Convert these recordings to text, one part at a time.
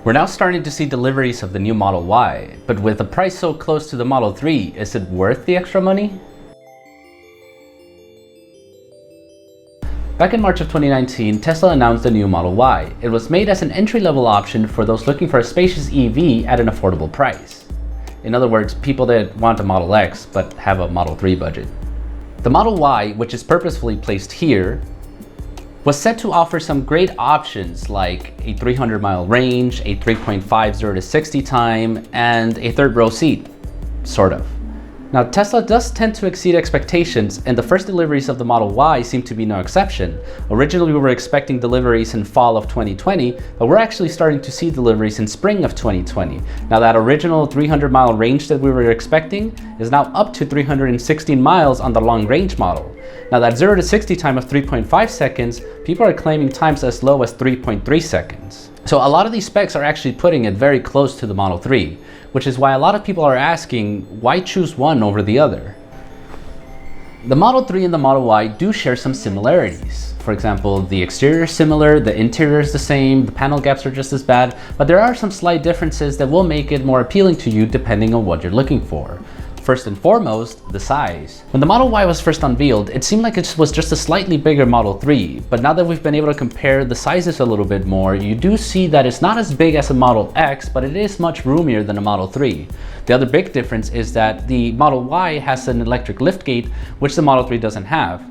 We're now starting to see deliveries of the new Model Y, but with the price so close to the Model 3, is it worth the extra money? Back in March of 2019, Tesla announced the new Model Y. It was made as an entry-level option for those looking for a spacious EV at an affordable price. In other words, people that want a Model X but have a Model 3 budget. The Model Y, which is purposefully placed here, was set to offer some great options like a 300-mile range, a 3.5 0 to 60 time, and a third row seat, sort of. Now, Tesla does tend to exceed expectations, and the first deliveries of the Model Y seem to be no exception. Originally, we were expecting deliveries in fall of 2020, but we're actually starting to see deliveries in spring of 2020. Now, that original 300-mile range that we were expecting is now up to 316 miles on the long-range model. Now, that 0 to 60 time of 3.5 seconds, people are claiming times as low as 3.3 seconds. So a lot of these specs are actually putting it very close to the Model 3, which is why a lot of people are asking, why choose one over the other? The Model 3 and the Model Y do share some similarities. For example, the exterior is similar, the interior is the same, the panel gaps are just as bad, but there are some slight differences that will make it more appealing to you depending on what you're looking for. First and foremost, the size. When the Model Y was first unveiled, it seemed like it was just a slightly bigger Model 3, but now that we've been able to compare the sizes a little bit more, you do see that it's not as big as a Model X, but it is much roomier than a Model 3. The other big difference is that the Model Y has an electric liftgate, which the Model 3 doesn't have.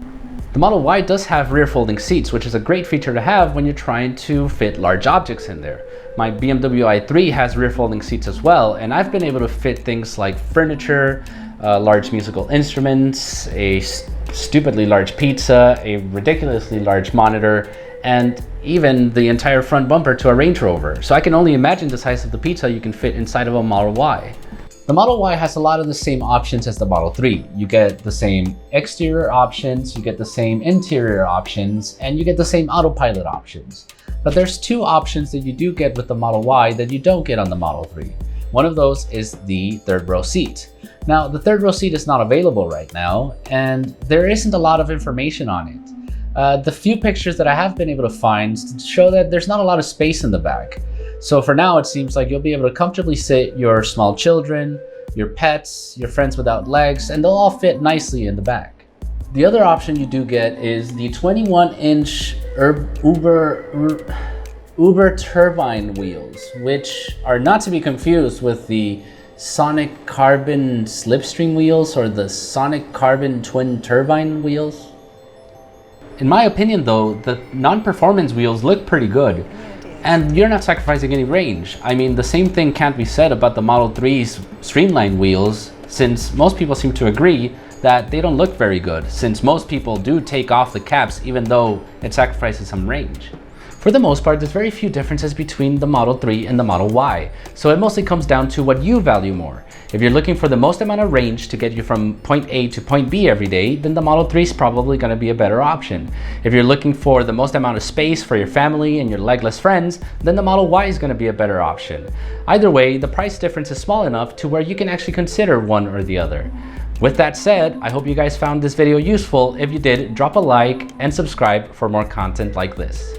The Model Y does have rear folding seats, which is a great feature to have when you're trying to fit large objects in there. My BMW i3 has rear folding seats as well, and I've been able to fit things like furniture, large musical instruments, a stupidly large pizza, a ridiculously large monitor, and even the entire front bumper to a Range Rover. So I can only imagine the size of the pizza you can fit inside of a Model Y. The Model Y has a lot of the same options as the Model 3. You get the same exterior options, you get the same interior options, and you get the same autopilot options. But there's two options that you do get with the Model Y that you don't get on the Model 3. One of those is the third row seat. Now, the third row seat is not available right now, and there isn't a lot of information on it. The few pictures that I have been able to find show that there's not a lot of space in the back. So for now, it seems like you'll be able to comfortably sit your small children, your pets, your friends without legs, and they'll all fit nicely in the back. The other option you do get is the 21-inch Uber turbine wheels, which are not to be confused with the Sonic Carbon Slipstream wheels or the Sonic Carbon Twin Turbine wheels. In my opinion though, the non-performance wheels look pretty good, and you're not sacrificing any range. I mean, the same thing can't be said about the Model 3's Streamline wheels, since most people seem to agree that they don't look very good, since most people do take off the caps even though it sacrifices some range. For the most part, there's very few differences between the Model 3 and the Model Y, so it mostly comes down to what you value more. If you're looking for the most amount of range to get you from point A to point B every day, then the Model 3 is probably going to be a better option. If you're looking for the most amount of space for your family and your legless friends, then the Model Y is going to be a better option. Either way, the price difference is small enough to where you can actually consider one or the other. With that said, I hope you guys found this video useful. If you did, drop a like and subscribe for more content like this.